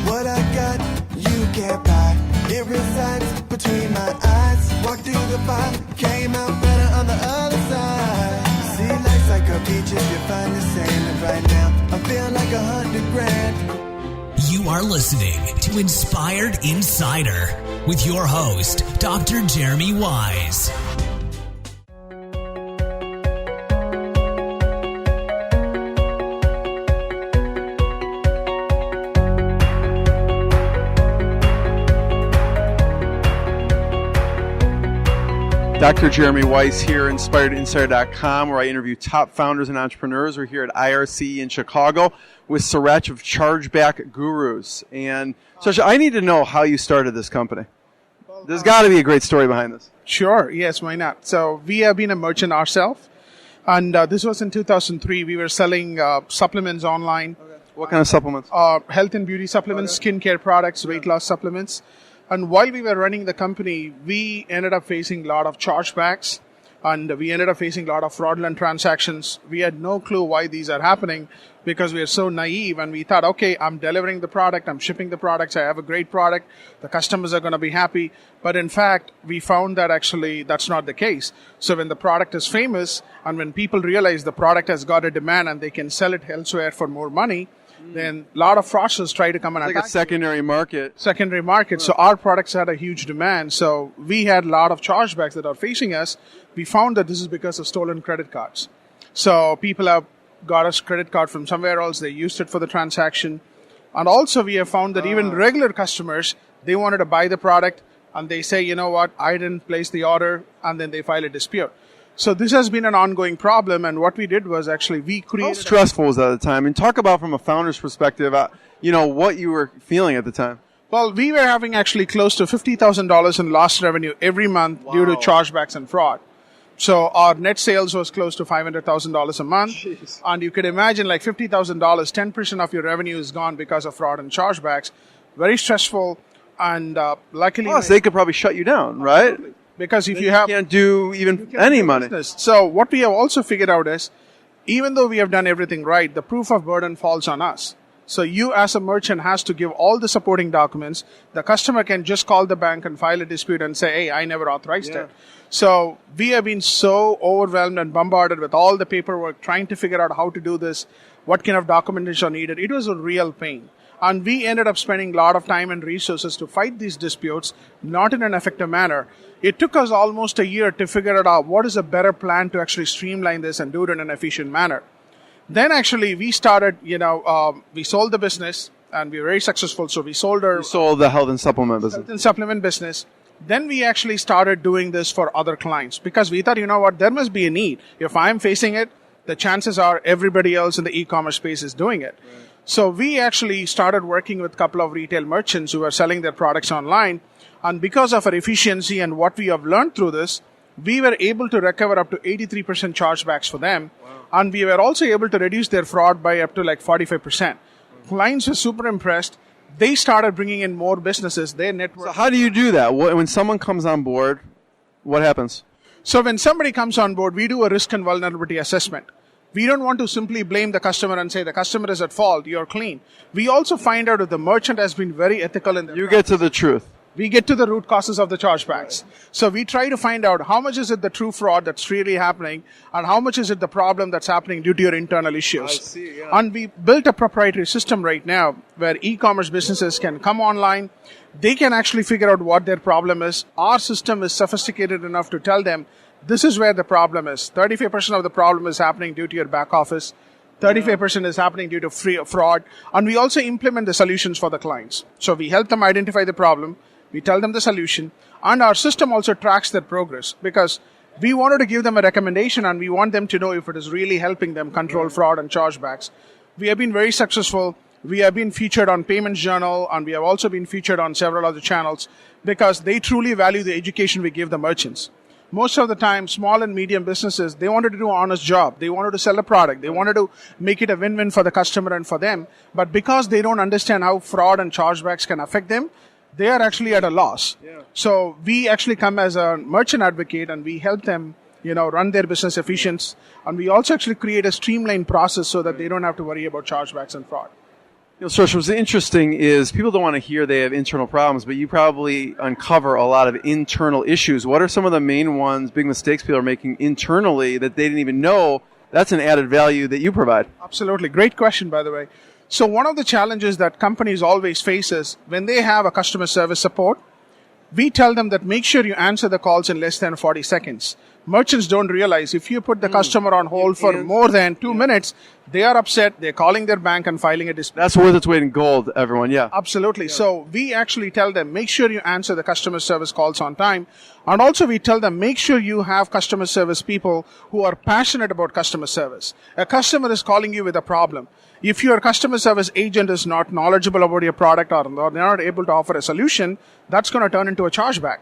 What I got, you can't buy. It resides between my eyes. Walked through the fire, came out better on the other side. See, life's like a beach if you find the sand. And right now, I feel like $100,000. You are listening to Inspired Insider with your host, Dr. Jeremy Wise. Dr. Jeremy Weiss here, InspiredInsider.com, where I interview top founders and entrepreneurs. We're here at IRC in Chicago with Suresh of Chargeback Gurus. And Suresh, I need to know how you started this company. There's got to be a great story behind this. Sure. Yes, why not? So we have been a merchant ourselves. And this was in 2003. We were selling supplements online. Okay. What kind of supplements? Health and beauty supplements, skincare products, weight loss supplements. And while we were running the company, we ended up facing a lot of chargebacks, and we ended up facing a lot of fraudulent transactions. We had no clue why these are happening because we are so naive, and we thought, okay, I'm delivering the product, I'm shipping the products, I have a great product, the customers are going to be happy. But in fact, we found that actually that's not the case. So when the product is famous and when people realize the product has got a demand and they can sell it elsewhere for more money, then a lot of fraudsters try to come and attack. Like a secondary market. Secondary market. Right. So our products had a huge demand. So we had a lot of chargebacks that are facing us. We found that this is because of stolen credit cards. So people have got us credit card from somewhere else. They used it for the transaction. And also we have found that even regular customers, they wanted to buy the product and they say, you know what, I didn't place the order, and then they file a dispute. So this has been an ongoing problem, and what we did was actually we created... How stressful was that at the time? And talk about from a founder's perspective, what you were feeling at the time. Well, we were having actually close to $50,000 in lost revenue every month due to chargebacks and fraud. So our net sales was close to $500,000 a month. Jeez. And you could imagine like $50,000, 10% of your revenue is gone because of fraud and chargebacks. Very stressful, and luckily... Plus, they could probably shut you down, right? Absolutely. Because if then you have... can't do even any money. Business. So what we have also figured out is, even though we have done everything right, the proof of burden falls on us. So you as a merchant has to give all the supporting documents. The customer can just call the bank and file a dispute and say, hey, I never authorized it. So we have been so overwhelmed and bombarded with all the paperwork, trying to figure out how to do this, what kind of documentation are needed. It was a real pain. And we ended up spending a lot of time and resources to fight these disputes, not in an effective manner. It took us almost a year to figure out what is a better plan to actually streamline this and do it in an efficient manner. Then actually we started, we sold the business and we were very successful. So we sold the health and supplement business. Health and supplement business. Then we actually started doing this for other clients because we thought, there must be a need. If I'm facing it, the chances are everybody else in the e-commerce space is doing it. Right. So we actually started working with a couple of retail merchants who are selling their products online. And because of our efficiency and what we have learned through this, we were able to recover up to 83% chargebacks for them. Wow. And we were also able to reduce their fraud by up to like 45%. Clients were super impressed. They started bringing in more businesses, their network. So how do you do that? When someone comes on board, what happens? So when somebody comes on board, we do a risk and vulnerability assessment. We don't want to simply blame the customer and say the customer is at fault, you're clean. We also find out if the merchant has been very ethical in their You get to the truth. We get to the root causes of the chargebacks. Right. So we try to find out how much is it the true fraud that's really happening and how much is it the problem that's happening due to your internal issues. I see, yeah. And we built a proprietary system right now where e-commerce businesses can come online. They can actually figure out what their problem is. Our system is sophisticated enough to tell them this is where the problem is. 35% of the problem is happening due to your back office. 35% is happening due to fraud. And we also implement the solutions for the clients. So we help them identify the problem. We tell them the solution. And our system also tracks their progress because we wanted to give them a recommendation and we want them to know if it is really helping them control fraud and chargebacks. We have been very successful. We have been featured on Payments Journal and we have also been featured on several other channels because they truly value the education we give the merchants. Most of the time, small and medium businesses, they wanted to do an honest job. They wanted to sell a product. They wanted to make it a win-win for the customer and for them. But because they don't understand how fraud and chargebacks can affect them, they are actually at a loss. Yeah. So we actually come as a merchant advocate and we help them, run their business efficient. And we also actually create a streamlined process so that they don't have to worry about chargebacks and fraud. Suresh, what's interesting is people don't want to hear they have internal problems, but you probably uncover a lot of internal issues. What are some of the main ones, big mistakes people are making internally that they didn't even know? That's an added value that you provide. Absolutely. Great question, by the way. So one of the challenges that companies always face is when they have a customer service support, we tell them that make sure you answer the calls in less than 40 seconds. Merchants don't realize if you put the customer on hold for more than 2 minutes, they are upset, they're calling their bank and filing a dispute. That's worth its weight in gold, everyone, yeah. Absolutely. Yeah. So we actually tell them, make sure you answer the customer service calls on time. And also we tell them, make sure you have customer service people who are passionate about customer service. A customer is calling you with a problem. If your customer service agent is not knowledgeable about your product or they're not able to offer a solution, that's going to turn into a chargeback.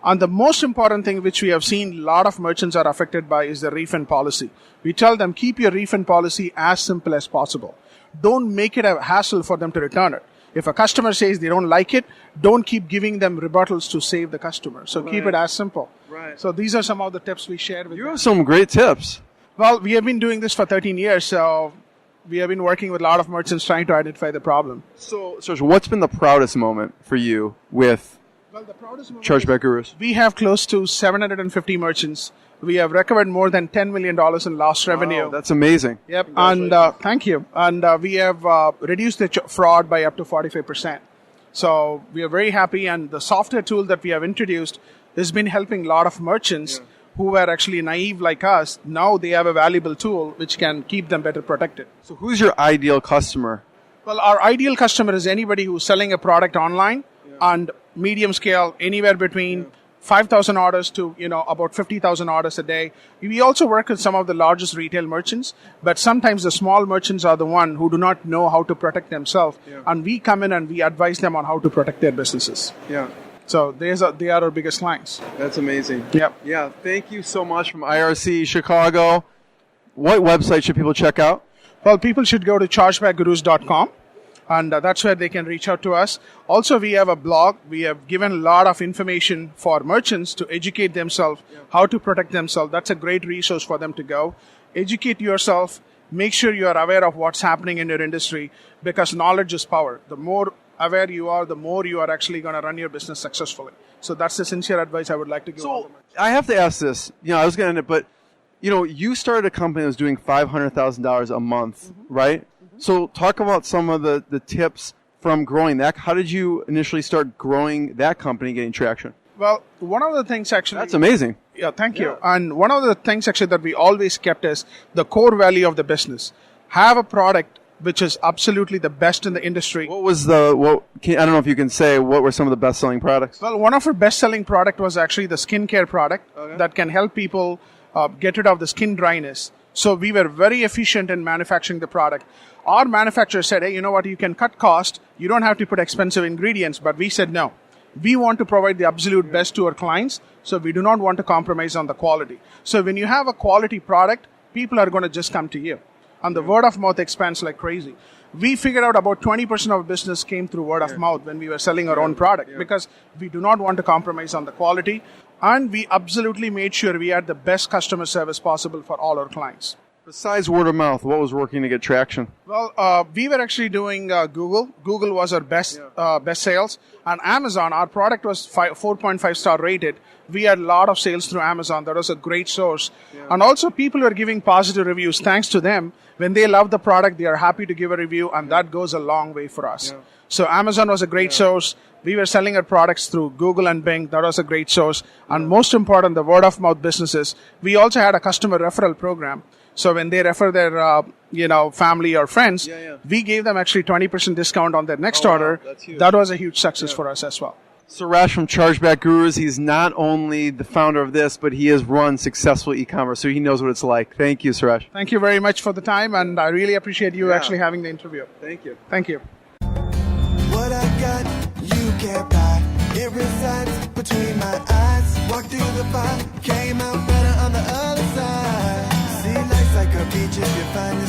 And the most important thing which we have seen a lot of merchants are affected by is the refund policy. We tell them, keep your refund policy as simple as possible. Don't make it a hassle for them to return it. If a customer says they don't like it, don't keep giving them rebuttals to save the customer. So keep it as simple. Right. So these are some of the tips we shared with you. them. Have some great tips. Well, we have been doing this for 13 years, so we have been working with a lot of merchants trying to identify the problem. So what's been the proudest moment for you with the proudest moment Chargeback Gurus? We have close to 750 merchants. We have recovered more than $10 million in lost revenue. Wow, that's amazing. Yep, and thank you. And we have reduced the fraud by up to 45%. So we are very happy, and the software tool that we have introduced has been helping a lot of merchants who were actually naive like us. Now they have a valuable tool which can keep them better protected. So who's your ideal customer? Well, our ideal customer is anybody who's selling a product online and medium scale, anywhere between 5,000 orders to about 50,000 orders a day. We also work with some of the largest retail merchants, but sometimes the small merchants are the one who do not know how to protect themselves, and we come in and we advise them on how to protect their businesses. Yeah. So they are our biggest clients. That's amazing. Yep. Yeah. Thank you so much from IRC Chicago. What website should people check out? Well, people should go to chargebackgurus.com. And that's where they can reach out to us. Also, we have a blog. We have given a lot of information for merchants to educate themselves, how to protect themselves. That's a great resource for them to go. Educate yourself. Make sure you are aware of what's happening in your industry, because knowledge is power. The more aware you are, the more you are actually going to run your business successfully. So that's the sincere advice I would like to give. So I have to ask this. I was going to end it, but you started a company that was doing $500,000 a month, right? So talk about some of the tips from growing that. How did you initially start growing that company, getting traction? Well, one of the things actually... That's amazing. Yeah, thank you. And one of the things actually that we always kept is the core value of the business. Have a product which is absolutely the best in the industry. What was I don't know if you can say, what were some of the best-selling products? Well, one of our best-selling product was actually the skincare product that can help people get rid of the skin dryness. So we were very efficient in manufacturing the product. Our manufacturer said, hey, you know what, you can cut cost. You don't have to put expensive ingredients. But we said, no. We want to provide the absolute best to our clients, so we do not want to compromise on the quality. So when you have a quality product, people are going to just come to you. And the word of mouth expands like crazy. We figured out about 20% of business came through word of mouth when we were selling our own product, because we do not want to compromise on the quality. And we absolutely made sure we had the best customer service possible for all our clients. Besides word of mouth, what was working to get traction? Well, we were actually doing Google. Google was our best sales. And Amazon, our product was 4.5 star rated. We had a lot of sales through Amazon. That was a great source. Yeah. And also people were giving positive reviews. Thanks to them, when they love the product, they are happy to give a review, and that goes a long way for us. Yeah. So Amazon was a great source. We were selling our products through Google and Bing. That was a great source. And most important, the word of mouth businesses. We also had a customer referral program. So when they refer their, family or friends, we gave them actually 20% discount on their next order. That was a huge success for us as well. Suresh from Chargeback Gurus, he's not only the founder of this, but he has run successful e-commerce, so he knows what it's like. Thank you, Suresh. Thank you very much for the time, and I really appreciate you actually having the interview. Thank you. Thank you. What I got, you can't buy. It resides between my eyes. Walked through the fire, came out better on the other side. See, life's like a beach if you find the